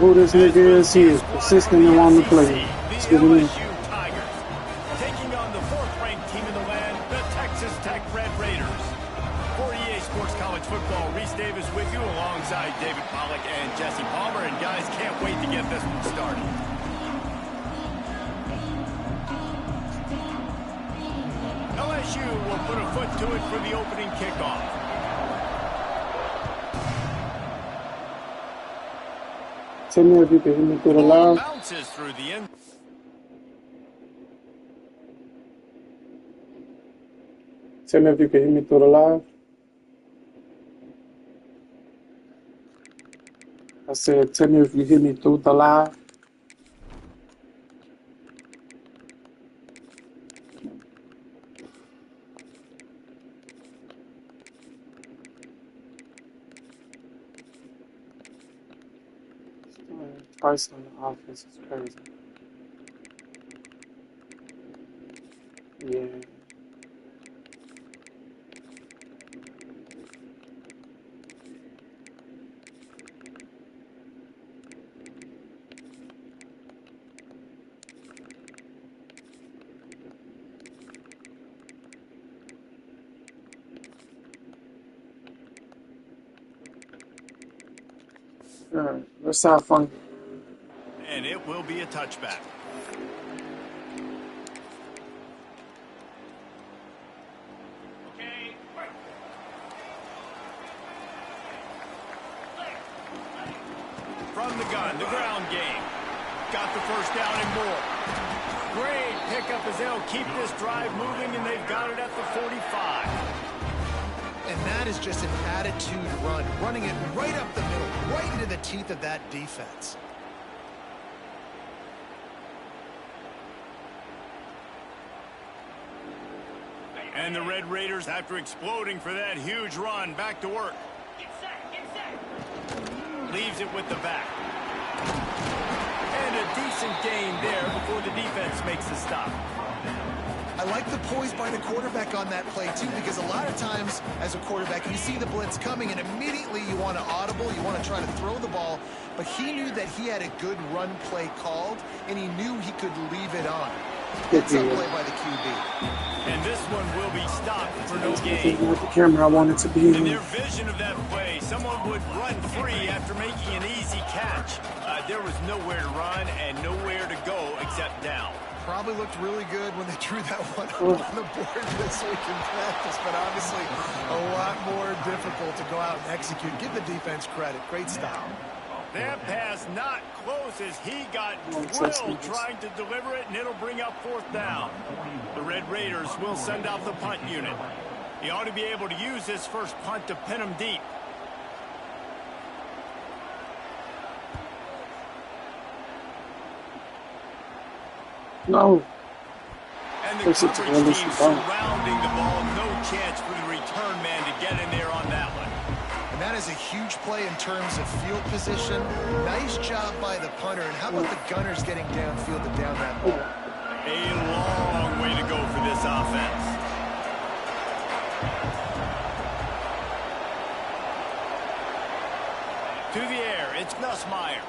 who this nigga is. He is persistent and wanting to play. Let's get him in. Taking on the 4th-ranked team in the land, the Texas Tech Red Raiders. For EA Sports College Football, Reese Davis with you alongside David Pollack and Jesse Palmer. And guys, can't wait to get this one started. LSU will put a foot to it for the opening kickoff. Tell me if you can hit me through the live. Bounces through the end. Tell me if you can hit me through the live. I said, tell me if you hit me through the live. Price on the offense is crazy. Yeah. All right, let's have fun. And it will be a touchback. Okay. From the gun, the ground game. Got the first down and more. Great pickup as they'll keep this drive moving, and they've got it at the 45. And that is just an attitude run, running it right up the middle, right into the teeth of that defense. And the Red Raiders, after exploding for that huge run, back to work. Get set. Leaves it with the back. And a decent gain there before the defense makes the stop. I like the poise by the quarterback on that play, too, because a lot of times, as a quarterback, you see the blitz coming, and immediately you want to audible, you want to try to throw the ball, but he knew that he had a good run play called, and he knew he could leave it on. It's a play by the QB. And this one will be stopped for no gain. With the camera I wanted to be In their vision of that play, someone would run free after making an easy catch. There was nowhere to run and nowhere to go except down. Probably looked really good when they drew that one up on the board this week in practice, but obviously a lot more difficult to go out and execute. Give the defense credit. Great style. That pass not close as he got drilled trying to deliver it, and it'll bring up 4th down. The Red Raiders will send out the punt unit. He ought to be able to use this first punt to pin him deep. No. And the coverage team surrounding the ball. No chance for the return man to get in there on that one. And that is a huge play in terms of field position. Nice job by the punter. And how about the gunners getting downfield and down that ball? A long way to go for this offense. To the air, it's Nussmeier.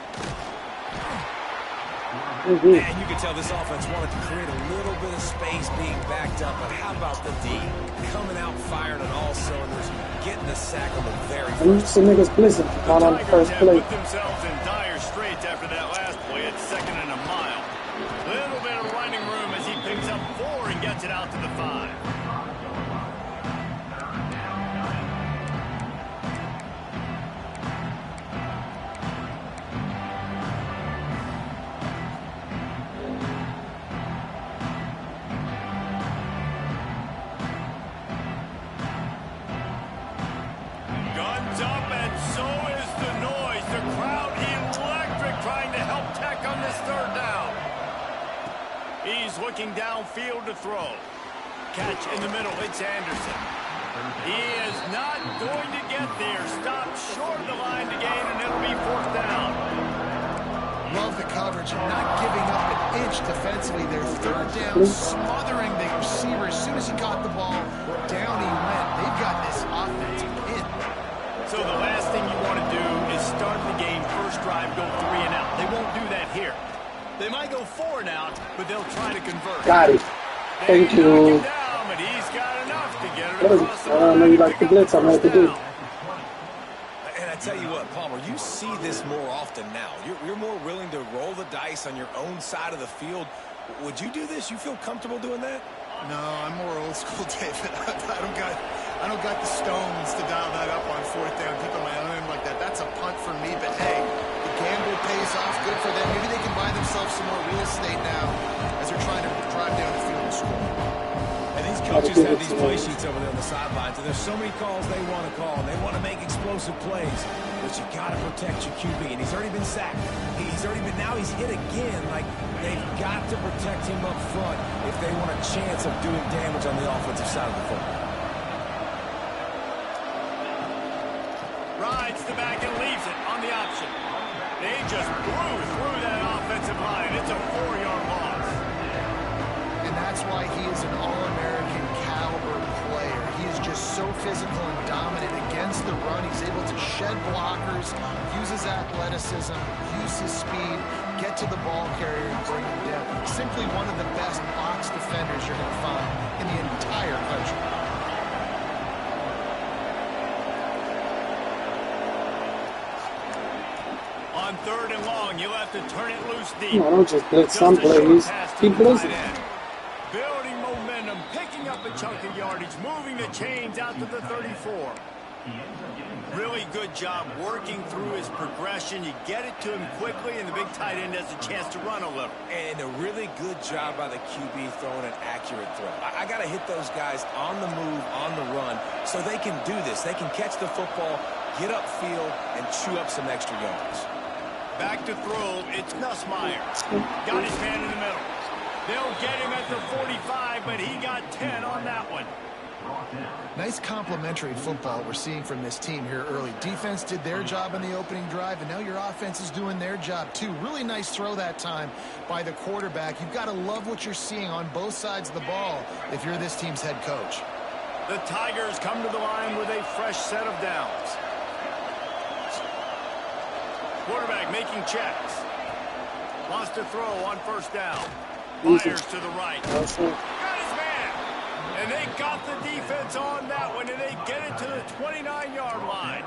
And you can tell this offense wanted to create a little bit of space being backed up, but how about the D? Coming out firing on all cylinders, getting the sack on the very first. Some niggas blizzard out on the first play. Put themselves in dire straits after that last play. It's 2nd and a mile. Little bit of running room as he picks up 4 and gets it out to the 5. Guns up, and so is the noise. The crowd electric, trying to help Tech on this 3rd down. He's looking downfield to throw. Catch in the middle. It's Anderson. He is not going to get there. Stopped short of the line to gain, and it'll be 4th down. Love the coverage, not giving up an inch defensively. Their 3rd down, smothering the receiver. As soon as he caught the ball, down he went. They've got this offense pinned. So the last thing you want to do is start the game, first drive, go 3 and out. They might go 4 now, but they'll try to convert. Got it. Thank They knock you. him down, but he's got enough to get it across the I line know you and like the pick up blitz. I'm first going to do. down. And I tell you what, Palmer, you see this more often now. You're more willing to roll the dice on your own side of the field. Would you do this? You feel comfortable doing that? No, I'm more old school, David. I don't got the stones to dial that up on 4th down, keep on my own end like that. That's a punt for me, but hey, the gamble pays off. Good for them. Maybe they can buy themselves some more real estate now as they're trying to drive down the field and score. And these coaches have these play sheets over there on the sidelines, and there's so many calls they want to call, and they want to make explosive plays. But you got to protect your QB, and he's already been sacked. Now he's hit again. Like, they've got to protect him up front if they want a chance of doing damage on the offensive side of the football. Rides the back and leaves it on the option. They just blew through that offensive line. It's a 4-yard loss. And that's why he is an All-American caliber player. He is just so physical and dominant against the run. He's able to shed blockers, use his athleticism, use his speed, get to the ball carrier and bring him down. Simply one of the best box defenders you're going to find in the entire country. On 3rd and long, you'll have to turn it loose deep. No, don't just blitz Just some a short plays. pass to Keep the tight blitzing. end. Building momentum, picking up a chunk of yardage, moving the chains out to the 34. Really good job working through his progression. You get it to him quickly, and the big tight end has a chance to run a little. And a really good job by the QB throwing an accurate throw. I got to hit those guys on the move, on the run, so they can do this. They can catch the football, get upfield, and chew up some extra yards. Back to throw, it's Nussmeier. Got his man in the middle. They'll get him at the 45, but he got 10 on that one. Nice complementary football we're seeing from this team here early. Defense did their job in the opening drive, and now your offense is doing their job too. Really nice throw that time by the quarterback. You've got to love what you're seeing on both sides of the ball if you're this team's head coach. The Tigers come to the line with a fresh set of downs. Quarterback making checks. Wants to throw on 1st down. Fires to the right. Got his man. And they got the defense on that one, and they get it to the 29-yard line.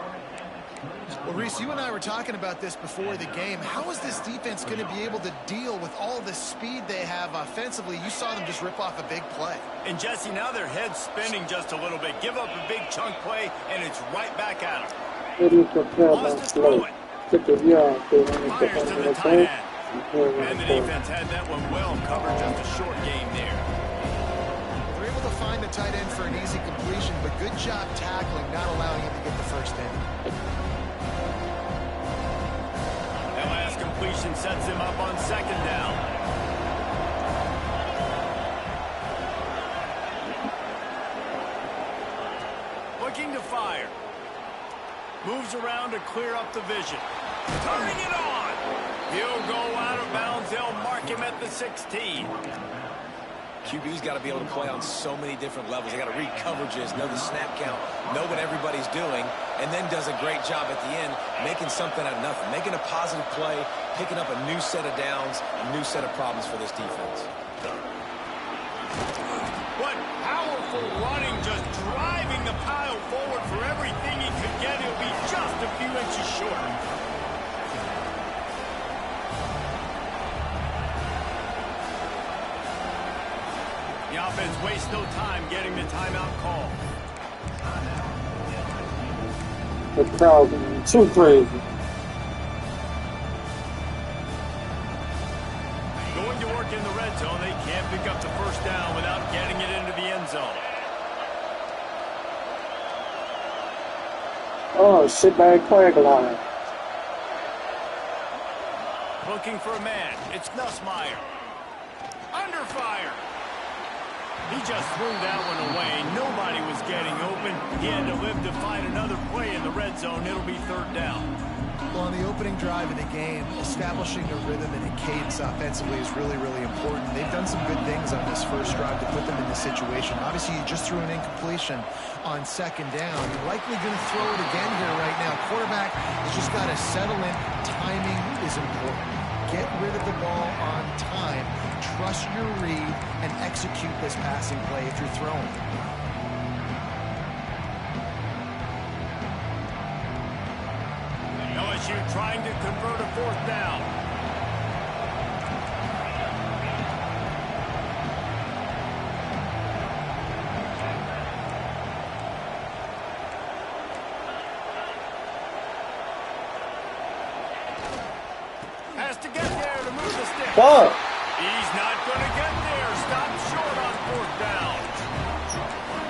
Well, Reese, you and I were talking about this before the game. How is this defense going to be able to deal with all the speed they have offensively? You saw them just rip off a big play. And, Jesse, now their head's spinning just a little bit. Give up a big chunk play, and it's right back at them. Wants to throw it. Fires to the tight end. And the defense had that one well covered, just a short game there. They're able to find the tight end for an easy completion, but good job tackling, not allowing him to get the first down. That last completion sets him up on 2nd down. Looking to fire. Moves around to clear up the vision. Turning it on. He'll go out of bounds. They'll mark him at the 16. QB's got to be able to play on so many different levels. They got to read coverages, know the snap count, know what everybody's doing, and then does a great job at the end making something out of nothing, making a positive play, picking up a new set of downs, a new set of problems for this defense. What powerful running, just driving the pile forward for everything he could get. He'll be just a few inches short. The offense wastes no time getting the timeout call. The crowd too crazy. Going to work in the red zone. They can't pick up the first down without getting it into the end zone. Oh, shitbag Quagline. Looking for a man. It's Nussmeier. Under fire. He just threw that one away. Nobody was getting open. He had to live to find another play in the red zone. It'll be 3rd down. Well, on the opening drive of the game, establishing a rhythm and a cadence offensively is really, really important. They've done some good things on this first drive to put them in this situation. Obviously, you just threw an incompletion on 2nd down. You're likely going to throw it again here right now. Quarterback has just got to settle in. Timing is important. get rid of the ball on time, trust your read, and execute this passing play if you're throwing. LSU trying to convert a 4th down. Has to get there to move the stick. Fuck. He's not going to get there. Stop short on 4th down.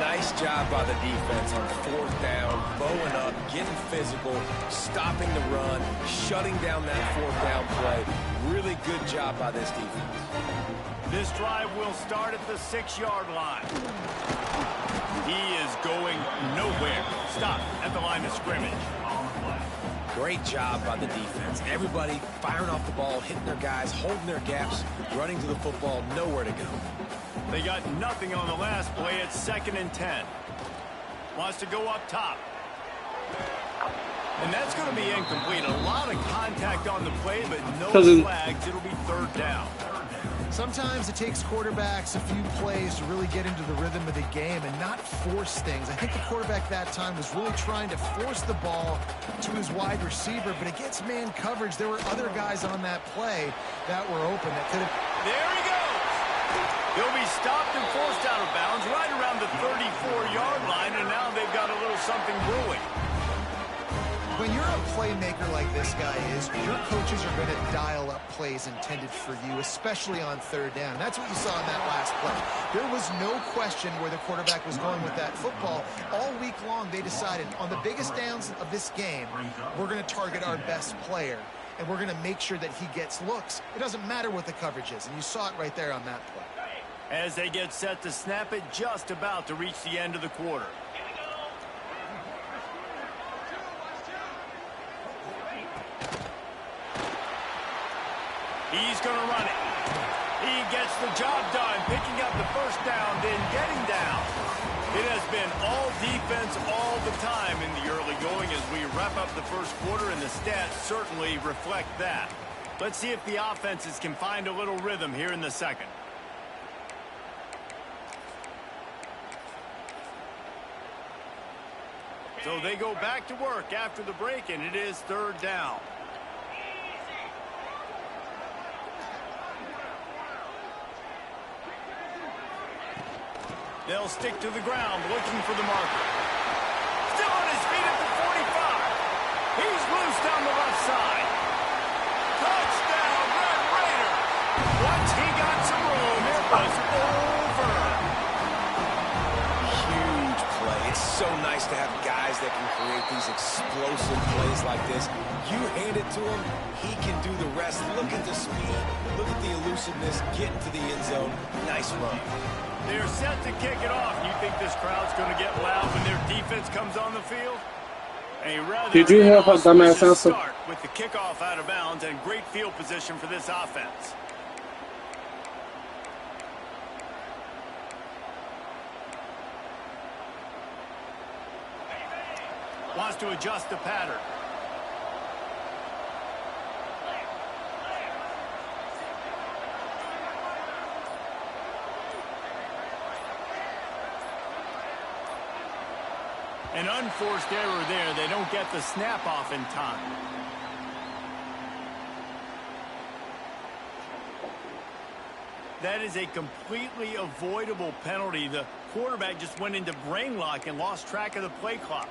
Nice job by the defense on 4th down, bowing up, getting physical, stopping the run, shutting down that 4th down play. Really good job by this defense. This drive will start at the 6-yard line. He is going nowhere. Stop at the line of scrimmage. Great job by the defense. Everybody firing off the ball, hitting their guys, holding their gaps, running to the football, nowhere to go. They got nothing on the last play. It's 2nd and 10. Wants to go up top. And that's going to be incomplete. A lot of contact on the play, but no flags. It'll be 3rd down. Sometimes it takes quarterbacks a few plays to really get into the rhythm of the game and not force things. I think the quarterback that time was really trying to force the ball to his wide receiver, but against man coverage, there were other guys on that play that were open that could have... There he goes. He'll be stopped and forced out of bounds right around the 34-yard line, and now they've got a little something brewing. When you're a playmaker like this guy is, your coaches are going to dial up plays intended for you, especially on 3rd down. That's what you saw in that last play. There was no question where the quarterback was going with that football. All week long, they decided on the biggest downs of this game, we're going to target our best player, and we're going to make sure that he gets looks. It doesn't matter what the coverage is, and you saw it right there on that play. As they get set to snap it, just about to reach the end of the quarter. He's going to run it. He gets the job done, picking up the 1st down, then getting down. It has been all defense all the time in the early going as we wrap up the 1st quarter, and the stats certainly reflect that. Let's see if the offenses can find a little rhythm here in the 2nd. So they go back to work after the break, and it is 3rd down. They'll stick to the ground, looking for the marker. Still on his feet at the 45. He's loose down the left side. Touchdown, Red Raider. Once he got some room, it was over. Huge play. It's so nice to have guys that can create these explosive plays like this. You hand it to him, he can do the rest. Look at the speed. Look at the elusiveness. Get into the end zone. Nice run. They're set to kick it off. You think this crowd's going to get loud when their defense comes on the field? A rather Did you have a dumbass answer? Start with the kickoff out of bounds and great field position for this offense. Wants to adjust the pattern. An unforced error there. They don't get the snap off in time. That is a completely avoidable penalty. The quarterback just went into brain lock and lost track of the play clock.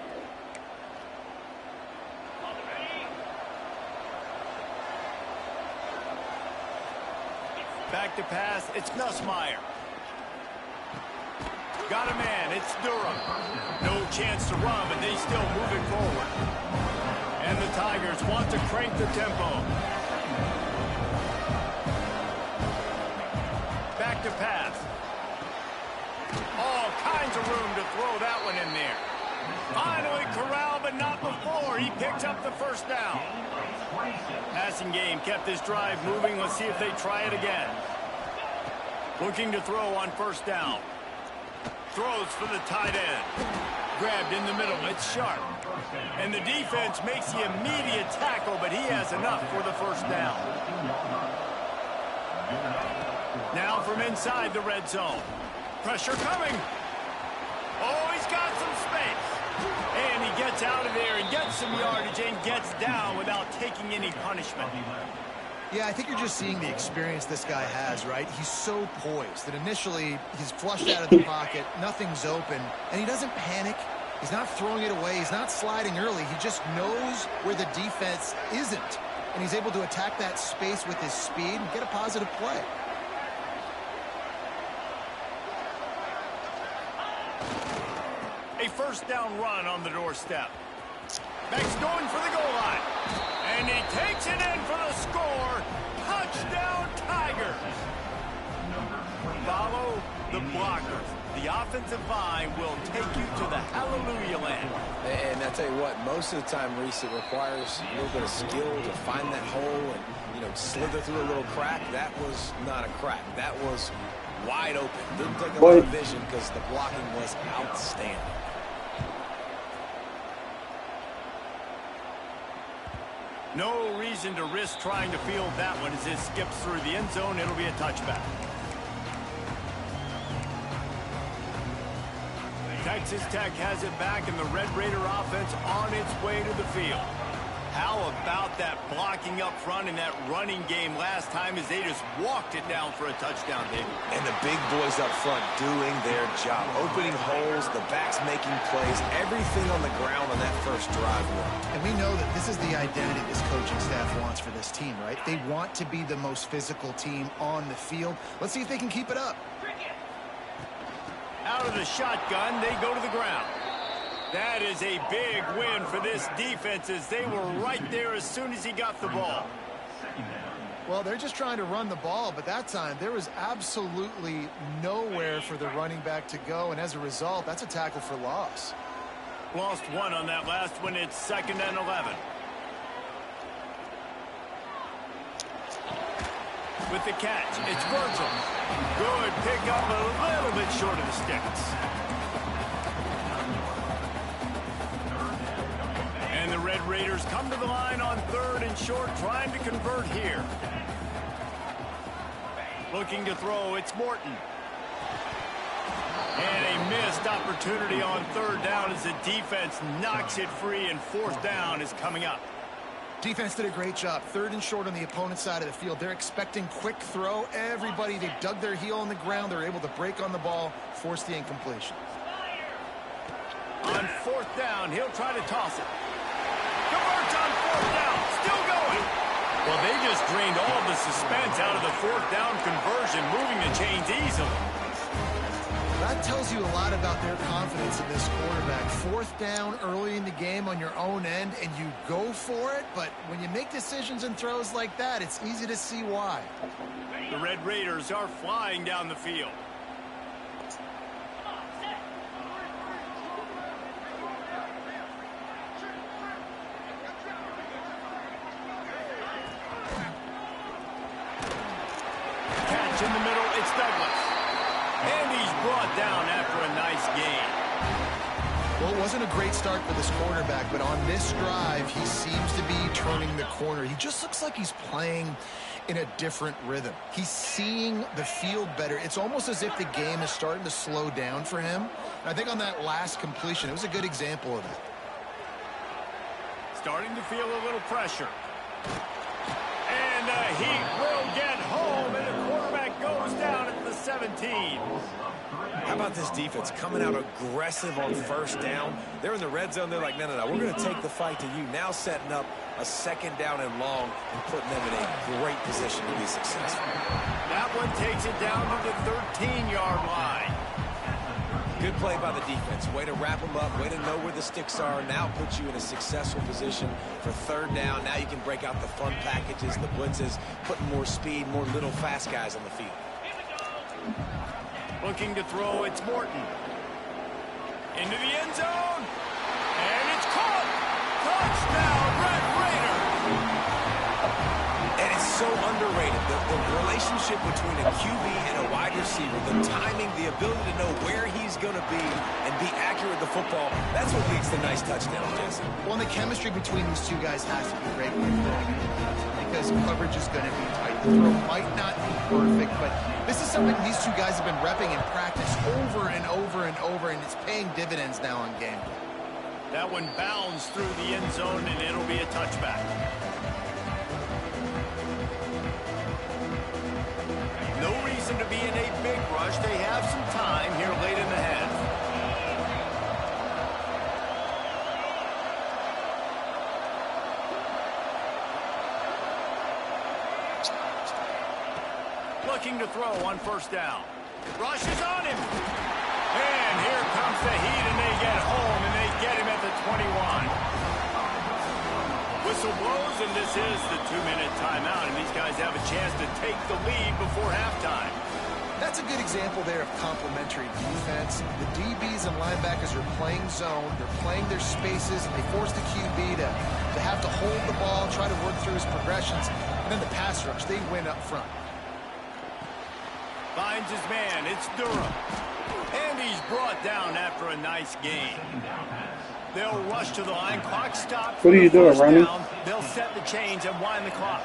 Back to pass. It's Nussmeier. Got a man. It's Durham. No chance to run, but they still move it forward. And the Tigers want to crank the tempo. Back to pass. All kinds of room to throw that one in there. Finally corralled, but not before. He picks up the 1st down. Passing game kept this drive moving. Let's see if they try it again. Looking to throw on 1st down. Throws for the tight end. Grabbed in the middle. It's Sharp. And the defense makes the immediate tackle, but he has enough for the 1st down. Now from inside the red zone. Pressure coming. Oh, he's got some space. And he gets out of there and gets some yardage and gets down without taking any punishment. Yeah, I think you're just seeing the experience this guy has, right? He's so poised that initially he's flushed out of the pocket, nothing's open, and he doesn't panic. He's not throwing it away. He's not sliding early. He just knows where the defense isn't, and he's able to attack that space with his speed and get a positive play. A first down run on the doorstep. Beck's going for the goal line. And he takes it in for the score. Touchdown, Tigers. Follow the blockers. The offensive line will take you to the hallelujah land. And I tell you what, most of the time, Reese, it requires a little bit of skill to find that hole and, slither through a little crack. That was not a crack. That was wide open. Didn't take a lot of vision because the blocking was outstanding. No reason to risk trying to field that one as it skips through the end zone. It'll be a touchback. Texas Tech has it back, and the Red Raider offense on its way to the field. How about that blocking up front and that running game last time as they just walked it down for a touchdown, David? And the big boys up front doing their job. Opening holes, the backs making plays, everything on the ground on that first drive worked. And we know that this is the identity this coaching staff wants for this team, right? They want to be the most physical team on the field. Let's see if they can keep it up. Out of the shotgun, they go to the ground. That is a big win for this defense as they were right there as soon as he got the ball. Well, they're just trying to run the ball, but that time there was absolutely nowhere for the running back to go, and as a result, that's a tackle for loss. Lost one on that last one. It's 2nd and 11. With the catch, it's Virgil. Good pickup, a little bit short of the sticks. And the Red Raiders come to the line on 3rd and short, trying to convert here. Looking to throw, it's Morton. And a missed opportunity on 3rd down as the defense knocks it free, and 4th down is coming up. Defense did a great job. 3rd and short on the opponent's side of the field. They're expecting quick throw. Everybody, they dug their heel on the ground. They're able to break on the ball, force the incompletion. On 4th down, he'll try to toss it. Converts on 4th down, still going. Well, they just drained all the suspense out of the 4th down conversion, moving the chains easily. That tells you a lot about their confidence in this quarterback. 4th down early in the game on your own end, and you go for it, but when you make decisions and throws like that, it's easy to see why. The Red Raiders are flying down the field. Catch in the middle, it's Douglas. And he's brought down after a nice gain. Well, it wasn't a great start for this quarterback, but on this drive, he seems to be turning the corner. He just looks like he's playing in a different rhythm. He's seeing the field better. It's almost as if the game is starting to slow down for him. And I think on that last completion, it was a good example of that. Starting to feel a little pressure. And the Heat will get home, and the quarterback goes down at the 17. How about this defense coming out aggressive on 1st down? They're in the red zone. They're like, no, we're going to take the fight to you. Now setting up a 2nd down and long and putting them in a great position to be successful. That one takes it down to the 13-yard line. Good play by the defense. Way to wrap them up. Way to know where the sticks are. Now puts you in a successful position for 3rd down. Now you can break out the fun packages, the blitzes, putting more speed, more little fast guys on the field. Looking to throw, it's Morton. Into the end zone. And it's caught. Touchdown, Red Raider. And it's so underrated. The relationship between a QB and a wide receiver, the timing, the ability to know where he's going to be and be accurate with the football, that's what leads to nice touchdowns, Jesse. Well, and the chemistry between these two guys has to be great when you're throwing it, because coverage is going to be tight. The throw might not be perfect, but this is something these two guys have been repping in practice over and over and over, and it's paying dividends now in game. That one bounds through the end zone, and it'll be a touchback. No reason to be in a big rush. They have some time here late in the half. Looking to throw on first down. Rushes on him. And here comes the heat, and they get home, and they get him at the 21. Whistle blows, and this is the 2-minute timeout, and these guys have a chance to take the lead before halftime. That's a good example there of complementary defense. The DBs and linebackers are playing zone. They're playing their spaces, and they force the QB to have to hold the ball, try to work through his progressions, and then the pass rush, they win up front. Finds his man. It's Durham. And he's brought down after a nice gain. They'll rush to the line. Clock stopped. What are you doing, Ronnie? They'll set the chains and wind the clock.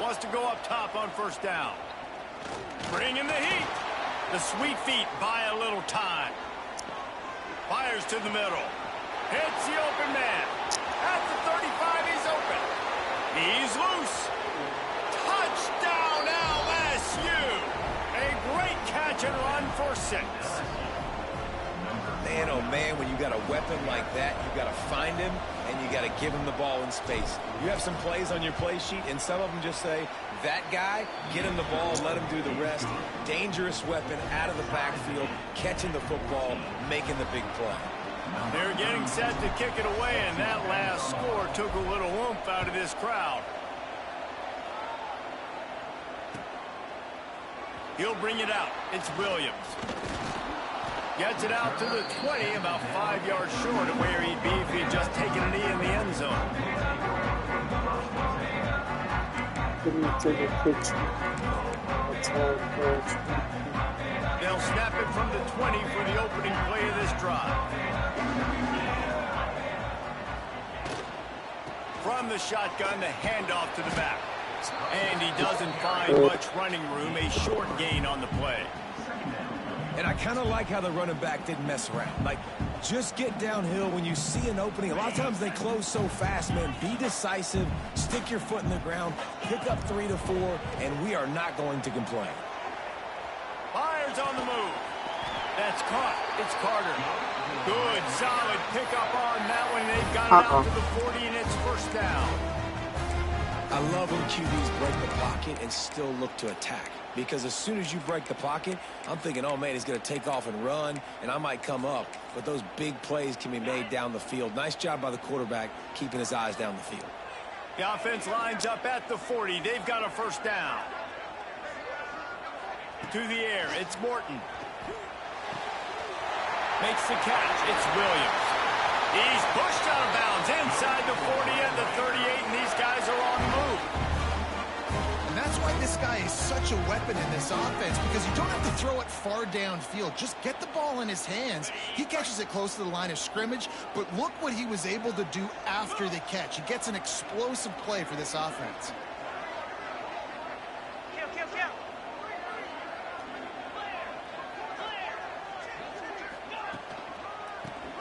Wants to go up top on first down. Bring in the heat. The sweet feet buy a little time. Fires to the middle. Hits the open man. At the 35, he's open. He's loose. Touchdown, LSU. A great catch and run for 6. Man, oh man, when you got a weapon like that, you got to find him, and you got to give him the ball in space. You have some plays on your play sheet, and some of them just say, that guy, get him the ball, let him do the rest. Dangerous weapon out of the backfield, catching the football, making the big play. They're getting set to kick it away, and that last score took a little oomph out of this crowd. He'll bring it out. It's Williams. Gets it out to the 20, about 5 yards short of where he'd be if he had just taken a knee in the end zone. They'll snap it from the 20 for the opening play of this drive. From the shotgun, the handoff to the back. And he doesn't find much running room, a short gain on the play. And I kind of like how the running back didn't mess around. Like, just get downhill when you see an opening. A lot of times they close so fast, man. Be decisive, stick your foot in the ground, pick up 3 to 4, and we are not going to complain. Fires on the move. That's caught. It's Carter. Good, solid pickup on that one. They've got it out to the 40, and it's first down. I love when QBs break the pocket and still look to attack. Because as soon as you break the pocket, I'm thinking, oh, man, he's going to take off and run, and I might come up. But those big plays can be made down the field. Nice job by the quarterback keeping his eyes down the field. The offense lines up at the 40. They've got a first down. To the air, it's Morton. Makes the catch. It's Williams. He's pushed out of bounds inside the 40 and the 38, and these guys are on the move. And that's why this guy is such a weapon in this offense, because you don't have to throw it far downfield. Just get the ball in his hands. He catches it close to the line of scrimmage, but look what he was able to do after the catch. He gets an explosive play for this offense.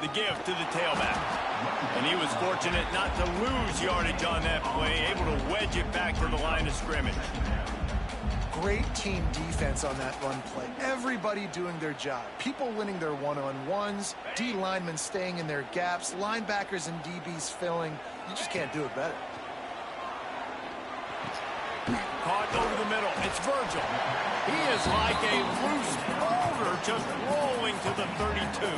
The give to the tailback. And he was fortunate not to lose yardage on that play, able to wedge it back to the line of scrimmage. Great team defense on that run play. Everybody doing their job. People winning their one-on-ones, D linemen staying in their gaps, linebackers and DBs filling. You just can't do it better. Caught over the middle. It's Virgil. He is like a loose boulder just rolling to the 32.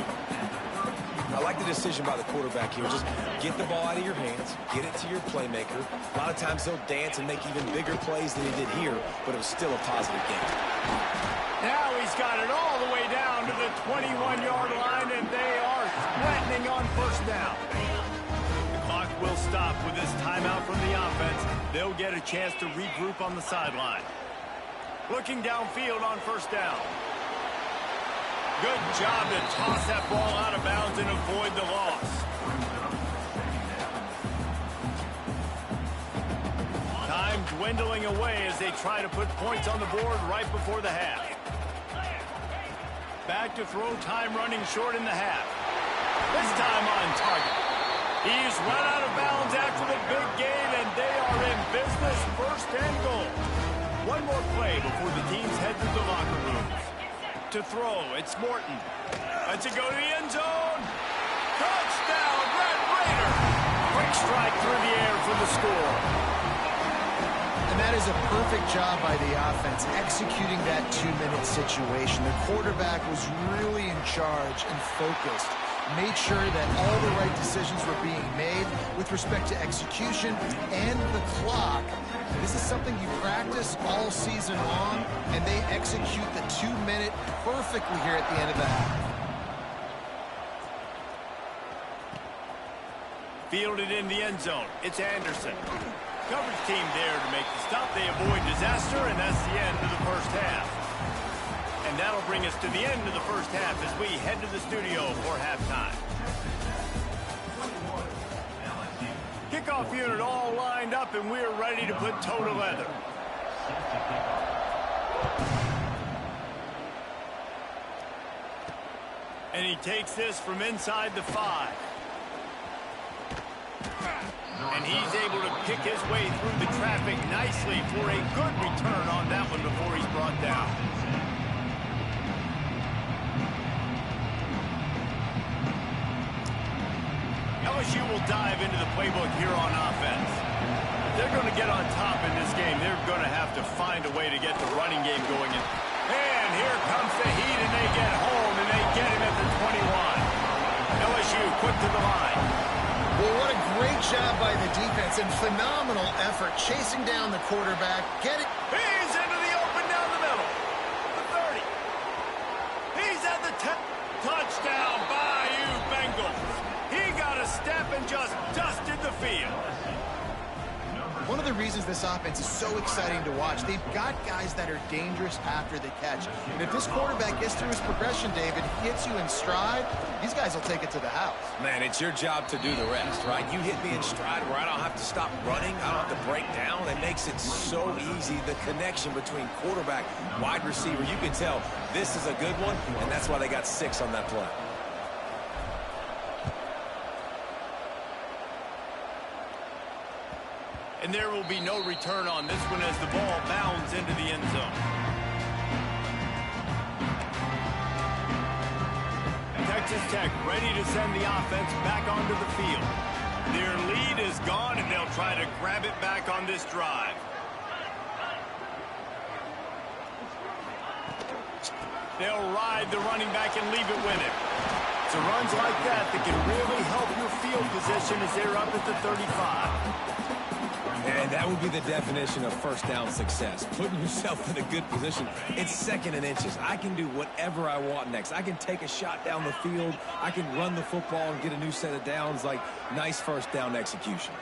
I like the decision by the quarterback here. Just get the ball out of your hands, get it to your playmaker. A lot of times he'll dance and make even bigger plays than he did here, but it was still a positive game. Now he's got it all the way down to the 21-yard line, and they are threatening on first down. The clock will stop with this timeout from the offense. They'll get a chance to regroup on the sideline. Looking downfield on first down. Good job to toss that ball out of bounds and avoid the loss. dwindling away as they try to put points on the board right before the half. Back to throw, time running short in the half. This time on target. He's run out of bounds after the big gain, and they are in business, first and goal. One more play before the teams head to the locker rooms. To throw, it's Morton. Let's it go to the end zone. Touchdown, Red Raider. Quick strike through the air for the score. And that is a perfect job by the offense, executing that 2-minute situation. The quarterback was really in charge and focused. Made sure that all the right decisions were being made with respect to execution and the clock. This is something you practice all season long, and they execute the 2-minute perfectly here at the end of the half. Fielded in the end zone. It's Anderson. Coverage team there to make the stop. They avoid disaster, and that's the end of the first half. And that'll bring us to the end of the first half as we head to the studio for halftime. Kickoff unit all lined up, and we're ready to put toe to leather. And he takes this from inside the 5. And he's able to pick his way through the traffic nicely for a good return on that one before he's brought down. LSU will dive into the playbook here on offense. If they're going to get on top in this game, they're going to have to find a way to get the running game going. And here comes the heat, and they get home, and they get him at the 21. LSU quick to the line. Well, what a great job by the defense and phenomenal effort chasing down the quarterback. He's into the open down the middle. The 30. He's at the 10. Touchdown, Bayou Bengals. He got a step and just dusted the field. One of the reasons this offense is so exciting to watch, they've got guys that are dangerous after the catch. And if this quarterback gets through his progression, David, hits you in stride, these guys will take it to the house. Man, it's your job to do the rest, right? You hit me in stride where I don't have to stop running. I don't have to break down. It makes it so easy. The connection between quarterback, wide receiver, you can tell this is a good one, and that's why they got 6 on that play. And there will be no return on this one as the ball bounds into the end zone. Texas Tech ready to send the offense back onto the field. Their lead is gone, and they'll try to grab it back on this drive. They'll ride the running back and leave it with him. It's runs like that that can really help your field position as they're up at the 35. And that would be the definition of first down success. Putting yourself in a good position. It's 2nd and inches. I can do whatever I want next. I can take a shot down the field. I can run the football and get a new set of downs. Like, nice first down execution.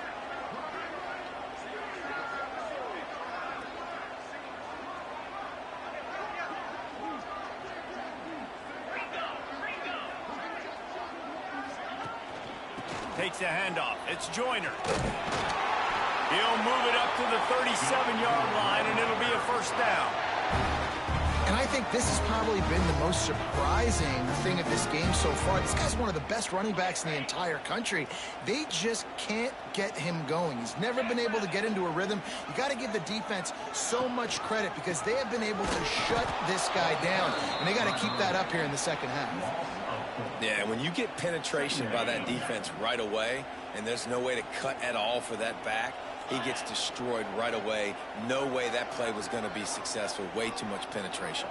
Takes a handoff. It's Joyner. He'll move it up to the 37-yard line, and it'll be a first down. And I think this has probably been the most surprising thing of this game so far. This guy's one of the best running backs in the entire country. They just can't get him going. He's never been able to get into a rhythm. You got to give the defense so much credit because they have been able to shut this guy down. And they got to keep that up here in the second half. Yeah, when you get penetration by that defense right away, and there's no way to cut at all for that back, he gets destroyed right away. No way that play was going to be successful. Way too much penetration.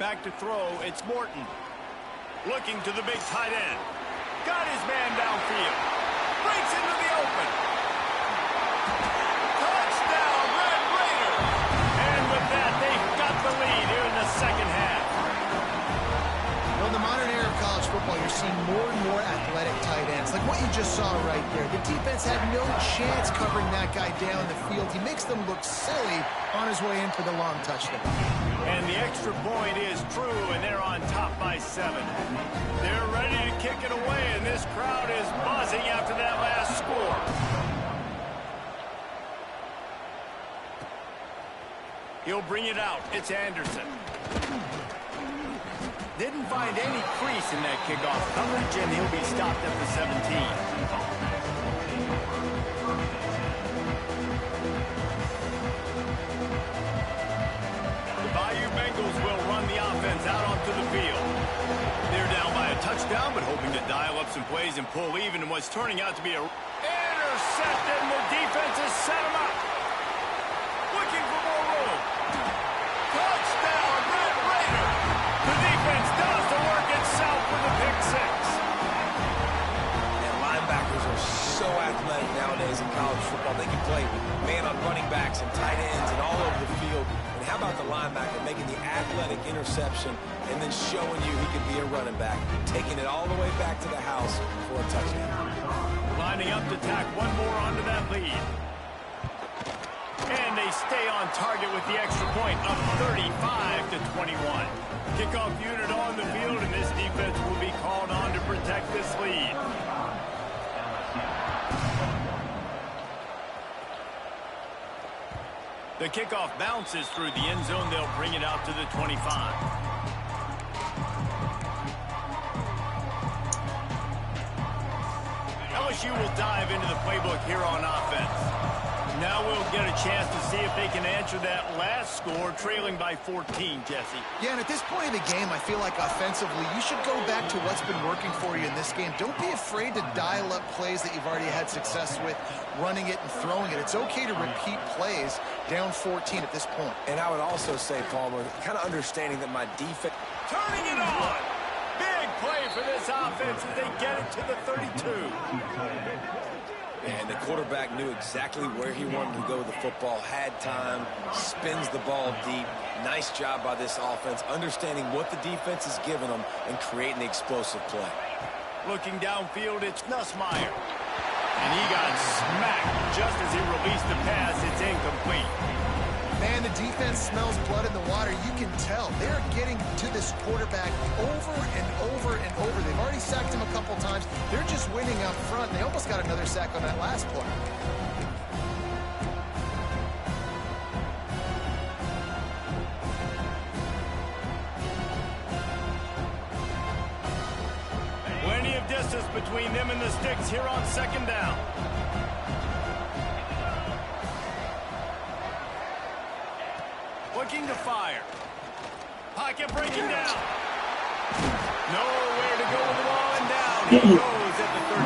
Back to throw, it's Morton. Looking to the big tight end. Got his man downfield. Breaks into the open. Touchdown, Red Raider. And with that, they've got the lead here in the second half. Well, in the modern era of college football, you're seeing more and more athletic tight ends, like what you just saw right there. The defense had no chance covering that guy down the field. He makes them look silly on his his way in for the long touchdown. And the extra point is true, and they're on top by 7. They're ready to kick it away, and this crowd is buzzing after that last score. He'll bring it out. It's Anderson. Didn't find any crease in that kickoff coverage, and he'll be stopped at the 17. The Bayou Bengals will run the offense out onto the field. They're down by a touchdown, but hoping to dial up some plays and pull even in what's turning out to be a intercepted, and the defense has set him up. Looking for more room. Touchdown, Red Raider. The defense does the work itself with a pick 6. And linebackers are so athletic nowadays in college football. They can play man on running backs and tight ends and all over the field. And how about the linebacker making the athletic interception and then showing you he can be a running back, taking it all the way back to the house for a touchdown. Lining up to tack one more onto that lead. And they stay on target with the extra point, up 35-21. Kickoff unit on the field, and this defense will be called on to protect this lead. The kickoff bounces through the end zone. They'll bring it out to the 25. LSU will dive into the playbook here on offense. Now we'll get a chance to see if they can answer that last score, trailing by 14, Jesse. Yeah, and at this point of the game, I feel like offensively, you should go back to what's been working for you in this game. Don't be afraid to dial up plays that you've already had success with, running it and throwing it. It's okay to repeat plays down 14 at this point. And I would also say, Palmer, kind of understanding that my defense... Turning it on! Big play for this offense as they get it to the 32. And the quarterback knew exactly where he wanted to go with the football, had time, spins the ball deep. Nice job by this offense, understanding what the defense is giving them and creating the explosive play. Looking downfield, it's Nussmeier. And he got smacked just as he released the pass. It's incomplete. Man, the defense smells blood in the water. You can tell. They're getting to this quarterback over and over and over. They've already sacked him a couple times. They're just winning up front. They almost got another sack on that last play. Plenty of distance between them and the sticks here on second down. Looking to fire. Pocket breaking down. Nowhere to go with the ball and down. He goes at the 39.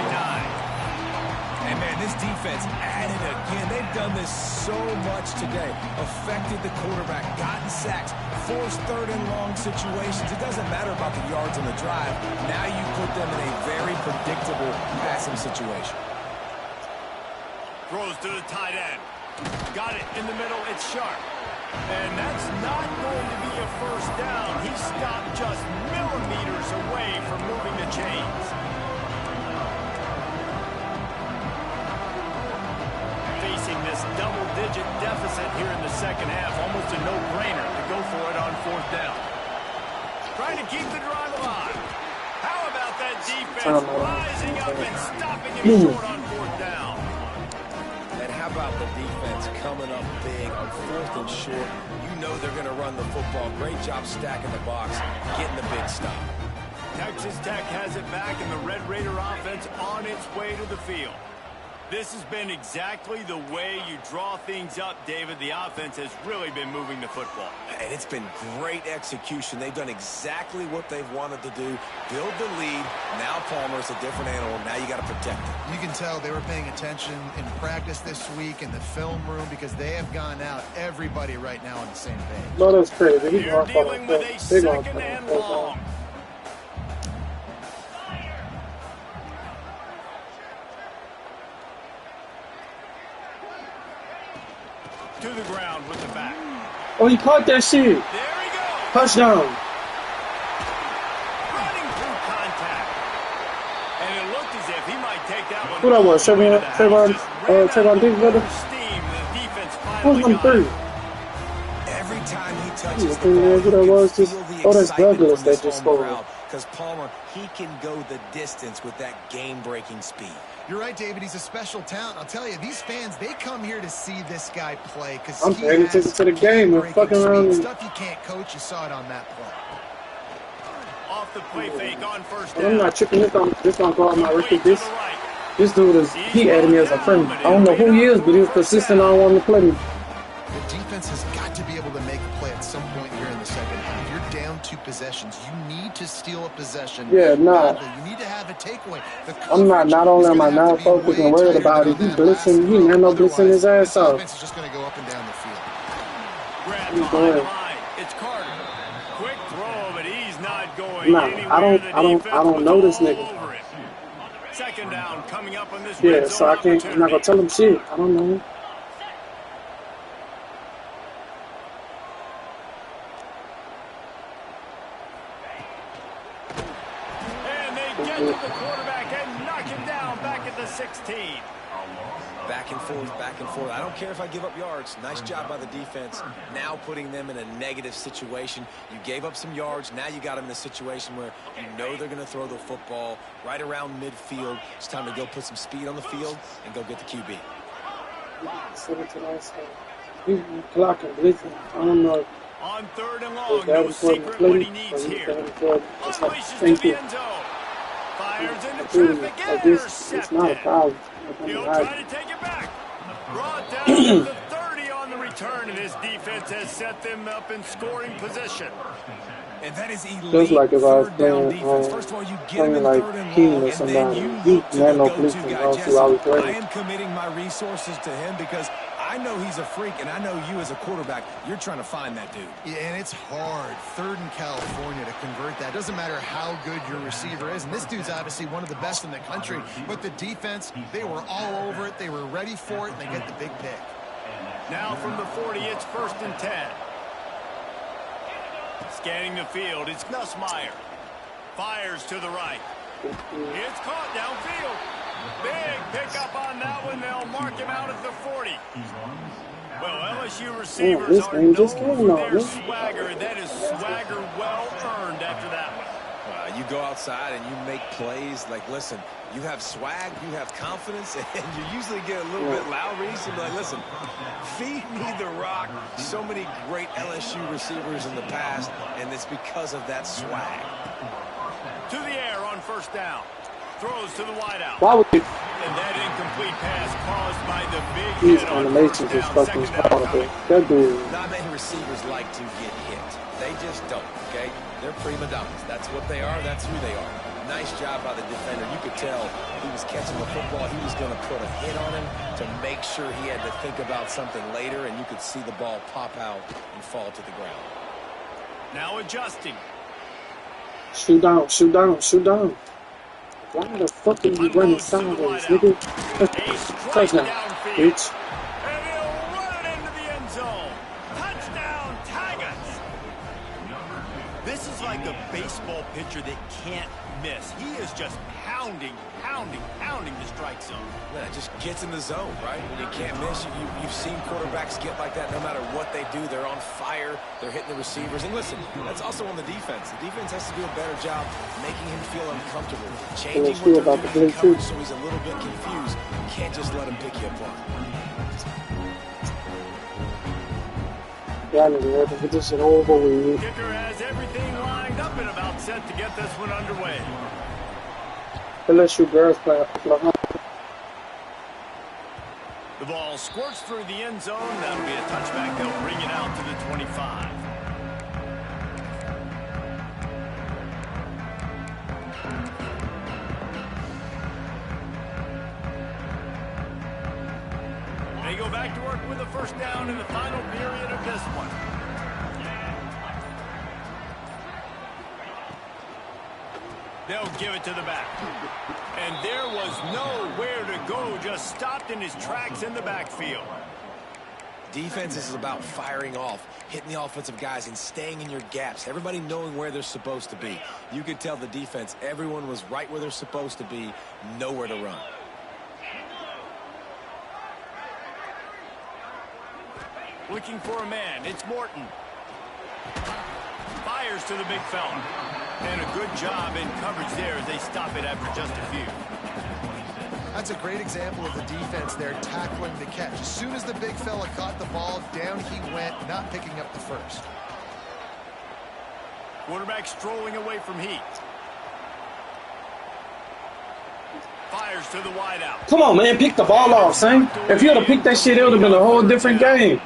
And man, this defense added again. They've done this so much today. Affected the quarterback, gotten sacks, forced third and long situations. It doesn't matter about the yards on the drive. Now you put them in a very predictable passing situation. Throws to the tight end. Got it in the middle. It's Sharp. And that's not going to be a first down. He stopped just millimeters away from moving the chains. Facing this double-digit deficit here in the second half, almost a no-brainer to go for it on fourth down. Trying to keep the drive alive. How about that defense rising up and stopping him short on fourth down? How about the defense coming up big on fourth and short? You know they're going to run the football. Great job stacking the box, getting the big stop. Texas Tech has it back, and the Red Raider offense on its way to the field. This has been exactly the way you draw things up, David. The offense has really been moving the football. And it's been great execution. They've done exactly what they've wanted to do. Build the lead. Now Palmer's a different animal. Now you got to protect it. You can tell they were paying attention in practice this week in the film room because they have gone out, everybody right now on the same page. No, that's crazy. He's You're dealing with a second and long. To the ground with the back. Oh, he caught that shit. There he goes. Touchdown. Running through contact. And it looked as if he might take that one. Who that was? Trayvon Diggs, brother? Steam. The defense Who's finally number got 3? it. every time he The touches the thing ball, is, you that can was just, feel the oh, that's excitement Douglas from that this just home scored. crowd. Because Palmer, he can go the distance with that game-breaking speed. You're right, David. He's a special talent. I'll tell you, these fans, they come here to see this guy play because I'm he paying attention has to the game and game-breaking fucking around. speed. Stuff you can't coach. You saw it on that play. Off the play fake on first I'm down. not tripping. This don't go on my Weight record. to the right. This dude is, he added me as a friend. I don't know who he is, but he was persistent on wanting to play me. The defense has got to be able to make a play at some point here in the second half. You're down 2 possessions. You need to steal a possession. Yeah, nah. badly. You need to have a takeaway. The I'm not only is am I gonna have to not be focused way and worried tighter about than it, on he that last blitzing, he throw. man no blitzing his Otherwise, ass this off. offense is just going to go up and down the field. Grab He's behind the going. line. It's Carter. Quick throw, but he's not going Nah, anywhere. I don't know this nigga. Over it. Second down coming up on this Yeah, red so zone I'm not gonna tell him shit. I don't know. And they get to the quarterback and knock him down back at the 16. Back and forth, back and forth. I don't care if I give up yards. Nice job by the defense. Now putting them in a negative situation. You gave up some yards. Now you got them in a situation where you know they're going to throw the football right around midfield. It's time to go put some speed on the field and go get the QB. He's clocking, blitzing. I don't know. On third and Is long, that no important secret play? what he needs here. Unleashes to Thank the you. end zone. Fires into Dude, traffic like and this, it's not a intercepted. foul. He'll try to take it back. Brought down at the 30 on the return, and his defense has set them up in scoring position. And that is elite. Just like if I was third down playing, defense. First of all, you get him in like third and Keenan long, or and somebody. then you look to the Man, no go-to blitzing. guy. I'll see how we Jesse, play. I am committing my resources to him because I know he's a freak, and I know you as a quarterback, you're trying to find that dude. Yeah, and it's hard, third in California, to convert that. Doesn't matter how good your receiver is. And this dude's obviously one of the best in the country. But the defense, they were all over it. They were ready for it, and they get the big pick. Now from the 40, it's 1st and 10. Scanning the field, it's Nussmeier. Fires to the right. It's caught downfield. Big pickup on that one. They'll mark him out at the 40. Well, LSU receivers are known for their swagger, and that is swagger well earned after that one. You go outside and you make plays. Like, listen, you have swag, you have confidence, and you usually get a little bit loud. So like, listen, feed me the rock. So many great LSU receivers in the past, and it's because of that swag. To the air on first down. Throws to the wideout. Why would you? And that incomplete pass caused by the big These hit on animations first is down. fucking Second down horrible. coming. That dude. Not many receivers like to get hit. They just don't, okay? They're prima donnas. That's what they are. That's who they are. Nice job by the defender. You could tell he was catching the football. He was going to put a hit on him to make sure he had to think about something later, and you could see the ball pop out and fall to the ground. Now adjusting. Shoot down, shoot down, shoot down. Why the fuck are you running sideways, nigga? Touchdown, bitch. And he'll run it into the end zone. Touchdown, Tigers. This is like a baseball pitcher that can't miss. He is just pounding the strike zone. Yeah, it just gets in the zone, right? When you can't miss, you've seen quarterbacks get like that no matter what they do. They're on fire. They're hitting the receivers. And listen, that's also on the defense. The defense has to do a better job making him feel uncomfortable, changing what they're doing in coverage so he's a little bit confused. You can't just let him pick you apart. Yeah, nigga, have to get this shit over with. Kicker has everything lined up and about set to get this one underway. LSU girls play Oklahoma. The ball squirts through the end zone. That'll be a touchback. They'll bring it out to the 25. They go back to work with a first down in the final period of this one. They'll give it to the back. And there was nowhere to go, just stopped in his tracks in the backfield. Defense is about firing off, hitting the offensive guys, and staying in your gaps. Everybody knowing where they're supposed to be. You could tell the defense, everyone was right where they're supposed to be, nowhere to run. Looking for a man. It's Morton. Fires to the big fella. And a good job in coverage there as they stop it after just a few. That's a great example of the defense there tackling the catch. As soon as the big fella caught the ball, down he went, not picking up the first. Quarterback strolling away from heat. Fires to the wide out. Come on, man, pick the ball off, son. If you would have picked that shit, it would have been a whole different game.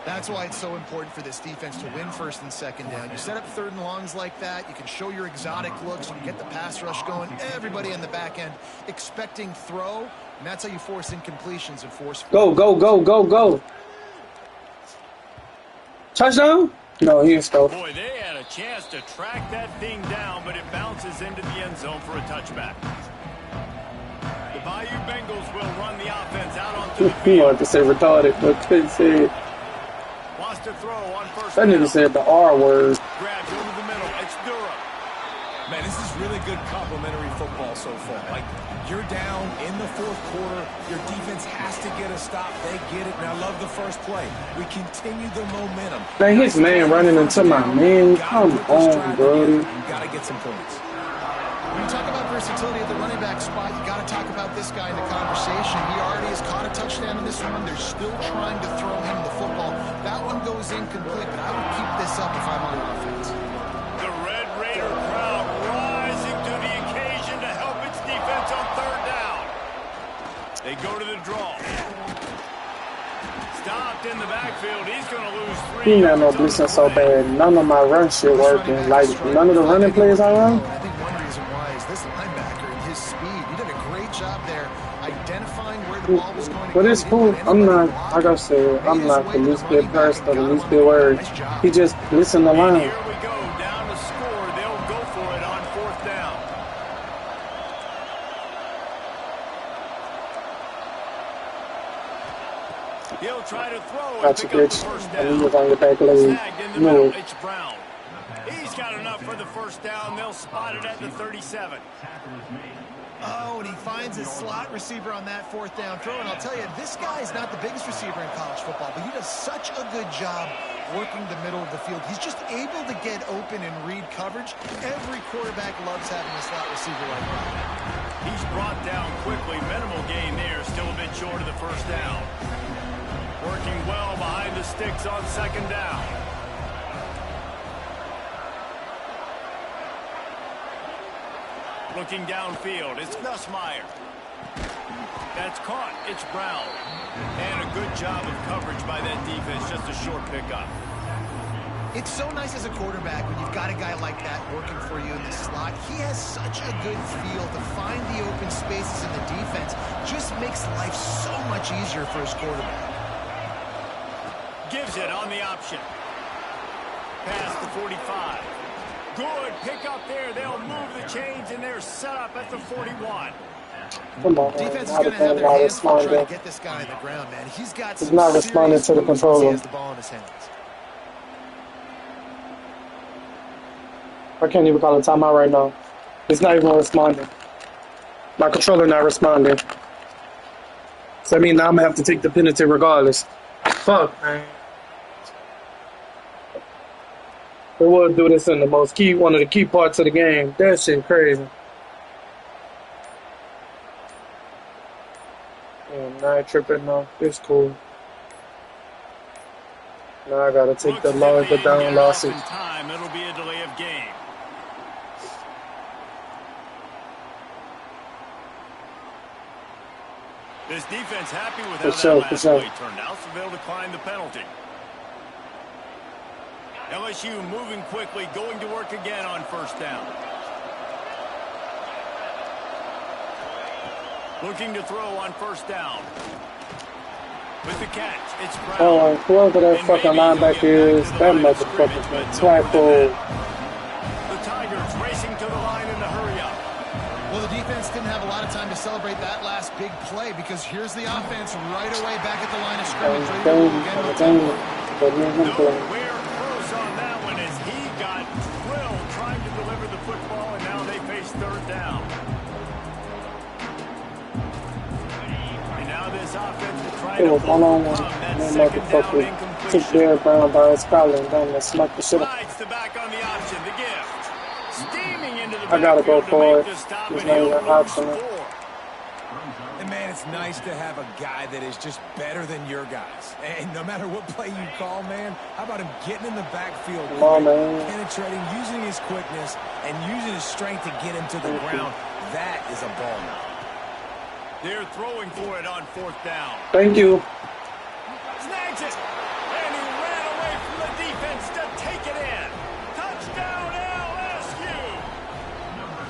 That's why it's so important for this defense to win first and second down. You set up third and longs like that, you can show your exotic looks, you can get the pass rush going, everybody in the back end expecting throw, and that's how you force incompletions and force... Go, go, go, go, go. Touchdown? No, he didn't score. Boy, they had a chance to track that thing down, but it bounces into the end zone for a touchback. The Bayou Bengals will run the offense out onto the He field. wanted to say retarded, but couldn't say it. Wants to throw on first That down. nigga said the R word. Grabs over the middle. It's Durham. Man, this is really good complimentary football so far. Like, you're down in the fourth quarter. Your defense has to get a stop. They get it, and I love the first play. We continue the momentum. Man, his man running into my man. Come on, bro. You got to get some points. When you talk about versatility at the running back spot, you got to talk about this guy in the conversation. He already has caught a touchdown in this one. They're still trying to throw him the football. That one goes incomplete, but I would keep this up if I'm on offense. The Red Raider crowd rising to the occasion to help its defense on third down. They go to the draw. Stopped in the backfield. He's going to lose 3 He not no yards on the blitzing so play. bad. None of my run shit working. Like, none of the running plays I run. I think one reason why is this linebacker and his speed. He did a great job there identifying where the ball was going to go. But it's cool. I'm not, like I said, I'm not the least bit person or the least bit worried. He just listen the line. Here we go. Down to score. They'll go for it on fourth down. He'll try to throw and Gotcha, pick up the bitch. first And he down. was on your back leg. Snagged in the middle. No. It's Brown. He's got enough for the first down. They'll spot it at the 37. Oh, and he finds his slot receiver on that fourth down throw. And I'll tell you, this guy is not the biggest receiver in college football, but he does such a good job working the middle of the field. He's just able to get open and read coverage. Every quarterback loves having a slot receiver like that. He's brought down quickly. Minimal gain there. Still a bit short of the first down. Working well behind the sticks on second down. Looking downfield, it's Nussmeier. That's caught, it's Brown. And a good job of coverage by that defense, just a short pickup. It's so nice as a quarterback when you've got a guy like that working for you in the slot. He has such a good feel to find the open spaces in the defense. Just makes life so much easier for his quarterback. Gives it on the option. Past the 45. Good pickup there. They'll move the chains, and they're set up at the 41. Come on, man. Defense is How going the to have hell their not hands full trying responding? to get this guy on the ground, man. He's got He's some not responding serious to the moves once controller. he has the ball in his hands. I can't even call a timeout right now. It's not even responding. My controller not responding. So I mean, now I'm gonna have to take the penalty regardless. Fuck, man. They will do this in the most key, one of the key parts of the game. That shit crazy. Damn, now I tripping now. It's cool. Now I gotta take the larger down losses. Time, it'll be a delay of game. This defense happy with how that last play turned out, so they'll decline the penalty. LSU moving quickly, going to work again on first down. Looking to throw on first down. With the catch, it's Brown. Oh, whoever that fucking linebacker is, that motherfucker's been tackled. The Tigers racing to the line in the hurry-up. Well, the defense didn't have a lot of time to celebrate that last big play because here's the offense right away back at the line of scrimmage. Nowhere close on that one as he got drilled trying to deliver the football, and now they face third down. And now this offense will try to overcome that second down incomplete. Took Derek Brown by his collar and then smack the shit out. Slides the back on the option, the gift. Steaming into the I gotta go backfield to for make it. the stop, There's and not he'll even an lose option. four. And man, it's nice to have a guy that is just better than your guys. And no matter what play you call, man, how about him getting in the backfield, Come on, man. penetrating, using his quickness, and using his strength to get him to the ground. That is a ball now. They're throwing for it on 4th down. Thank you. Snags it. And he ran away from the defense to take it in. Touchdown LSU.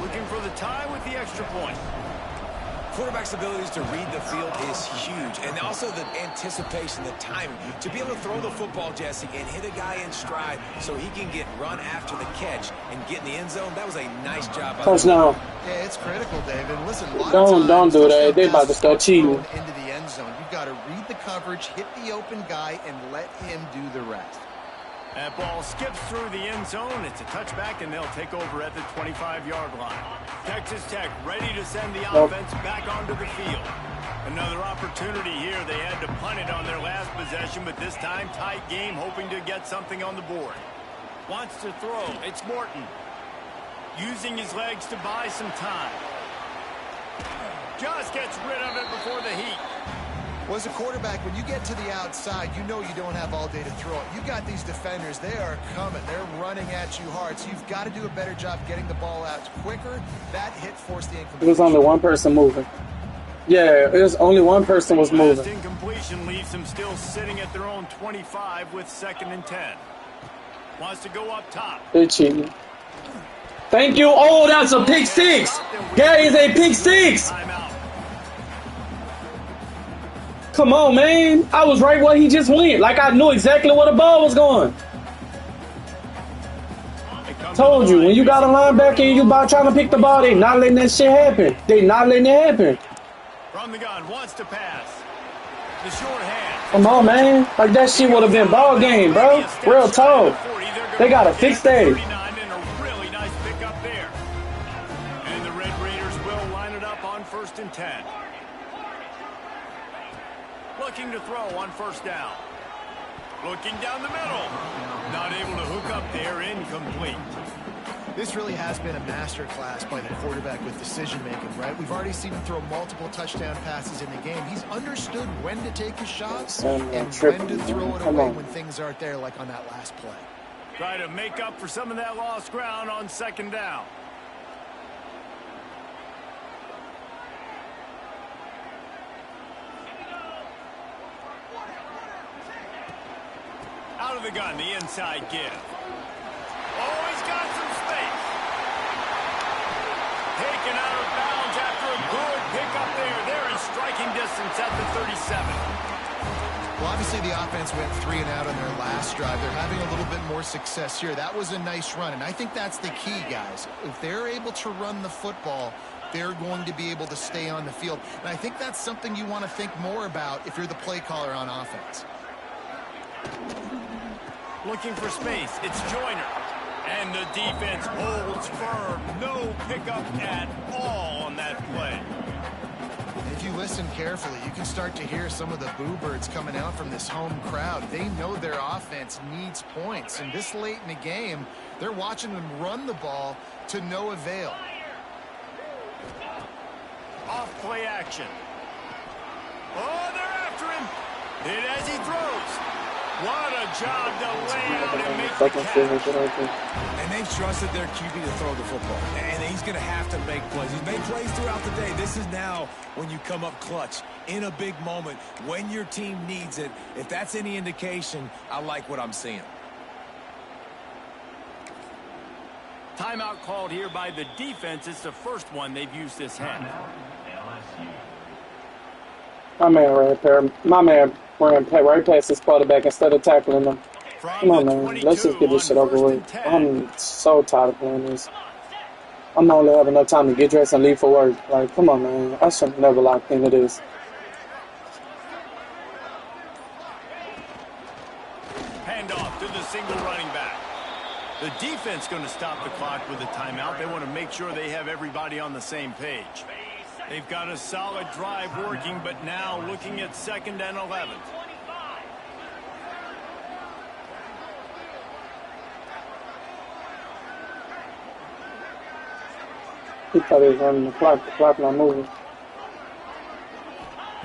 Looking for the tie with the extra point. Quarterback's abilities to read the field is huge, and also the anticipation, the timing. To be able to throw the football, Jesse, and hit a guy in stride so he can get run after the catch and get in the end zone, that was a nice job. Touchdown. Yeah, it's critical, David. Listen, a lot Don't of times, do that. touchdown They about to passes start are cheating. thrown into the end zone. You've got to read the coverage, hit the open guy, and let him do the rest. That ball skips through the end zone. It's a touchback, and they'll take over at the 25-yard line. Texas Tech ready to send the offense back onto the field. Another opportunity here. They had to punt it on their last possession, but this time tight game, hoping to get something on the board. Wants to throw. It's Morton. Using his legs to buy some time. Just gets rid of it before the heat. Well, as a quarterback, when you get to the outside, you know you don't have all day to throw it. You've got these defenders. They are coming. They're running at you hard. So you've got to do a better job getting the ball out quicker. That hit forced the incompletion. It was only one person moving. Yeah, it was only one person was Last moving. incompletion leaves them still sitting at their own 25 with 2nd and 10. Wants to go up top. They cheating. Thank you. Oh, that's a pick six. That is a pick six. Timeout. Come on, man. I was right where he just went. Like I knew exactly where the ball was going. Told you, when you got a linebacker and you about trying to pick the ball, they not letting that shit happen. They not letting it happen. From the gun, wants to pass. The short hand. Come on, man. Like that shit would have been ball game, bro. Real talk. They gotta fix that. 39 and a really nice pickup there. And the Red Raiders will line it up on 1st and 10. Looking to throw on 1st down. Looking down the middle. Not able to hook up there. Incomplete. This really has been a masterclass by the quarterback with decision-making, right? We've already seen him throw multiple touchdown passes in the game. He's understood when to take his shots and when to throw it away when things aren't there, like on that last play. Try to make up for some of that lost ground on 2nd down. Out of the gun, the inside give. Oh, he's got some space. Taken out of bounds after a good pickup there. They're in striking distance at the 37. Well, obviously the offense went 3 and out on their last drive. They're having a little bit more success here. That was a nice run, and I think that's the key, guys. If they're able to run the football, they're going to be able to stay on the field. And I think that's something you want to think more about if you're the play caller on offense. Looking for space. It's Joyner. And the defense holds firm. No pickup at all on that play. If you listen carefully, you can start to hear some of the boo birds coming out from this home crowd. They know their offense needs points. And this late in the game, they're watching them run the ball to no avail. Off play action. Oh, they're after him. Hit as he throws. What a job to lay out and make the catch. And they've trusted their QB to throw the football. And he's going to have to make plays. He's made plays throughout the day. This is now when you come up clutch in a big moment when your team needs it. If that's any indication, I like what I'm seeing. Timeout called here by the defense. It's the first one they've used this half. My man right there. My man ran right past his quarterback instead of tackling him. Come on, man. Let's just get this shit over with. I'm so tired of playing this. I'm not only having enough time to get dressed and leave for work. Like, come on, man. I should have never locked into this. Handoff to the single running back. The defense going to stop the clock with a timeout. They want to make sure they have everybody on the same page. They've got a solid drive working, but now looking at 2nd and 11. He thought he was running the clock. The clock not moving.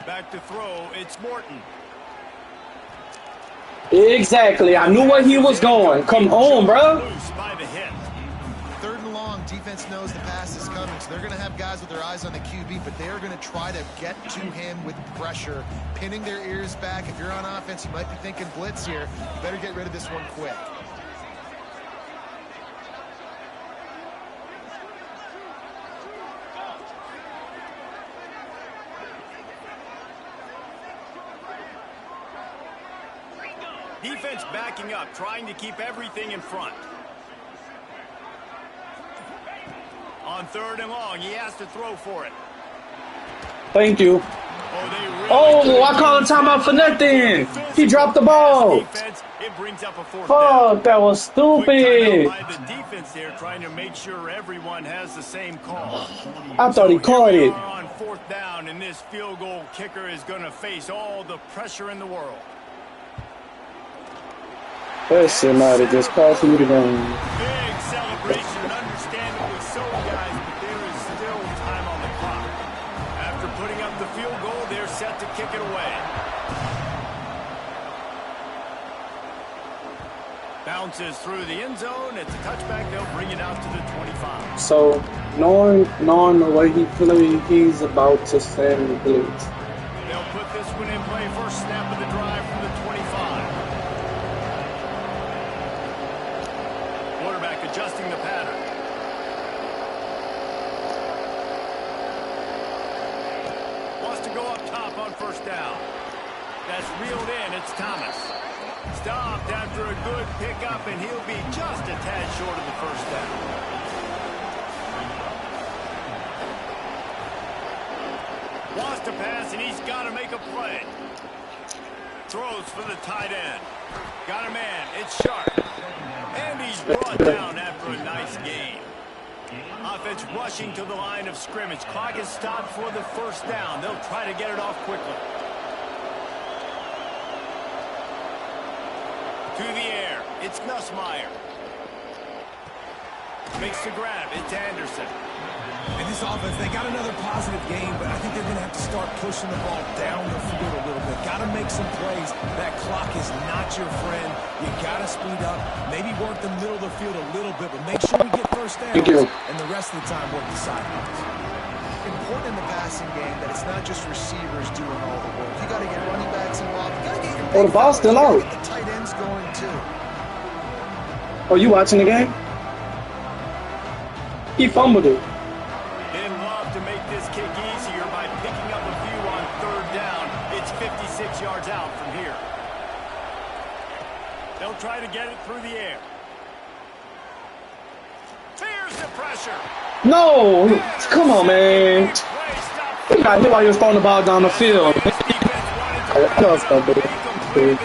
Back to throw. It's Morton. Exactly. I knew where he was going. Come on, bro. Loose by the hit. 3rd and long, defense knows the pass is coming, so they're going to have guys with their eyes on the QB, but they're going to try to get to him with pressure, pinning their ears back. If you're on offense, you might be thinking blitz here. You better get rid of this one quick. Defense backing up, trying to keep everything in front. On 3rd and long, he has to throw for it. Thank you. Oh, I called a timeout for nothing. He dropped the ball. Defense, it brings up a 4th down. Fuck, that was stupid. By the defense there, trying to make sure everyone has the same call. I thought he caught it. On 4th down, and this field goal kicker is going to face all the pressure in the world. That shit might have just cost me the game. Big celebration, understandably so, guys, but there is still time on the clock. After putting up the field goal, they're set to kick it away. Bounces through the end zone. It's a touchback. They'll bring it out to the 25. So, knowing the way he played, he's about to send the blitz. They'll put this one in play. First snap of the drive from the 25. Quarterback adjusting the pattern. Wants to go up top on 1st down. That's reeled in. It's Thomas. Stopped after a good pickup, and he'll be just a tad short of the 1st down. Wants to pass, and he's got to make a play. Throws for the tight end. Got a man. It's Sharp. And he's brought down after a nice gain. Offense rushing to the line of scrimmage. Clock is stopped for the 1st down. They'll try to get it off quickly. To the air. It's Nussmeier. Makes the grab. It's Anderson. And this offense, they got another positive game, but I think they're going to have to start pushing the ball down the field a little bit. Got to make some plays. That clock is not your friend. You got to speed up. Maybe work the middle of the field a little bit, but make sure we get 1st down. And the rest of the time, work the sidelines. Important in the passing game that it's not just receivers doing all the work. You got to get running backs involved. You got to get your big the ball's still out. Get the tight ends going too. Oh, you watching the game? He fumbled it. They'd love to make this kick easier by picking up a few on 3rd down. It's 56 yards out from here. They'll try to get it through the air. Fears the pressure. No! Come on, man. You got hit while you was throwing the ball down the field. That was so big.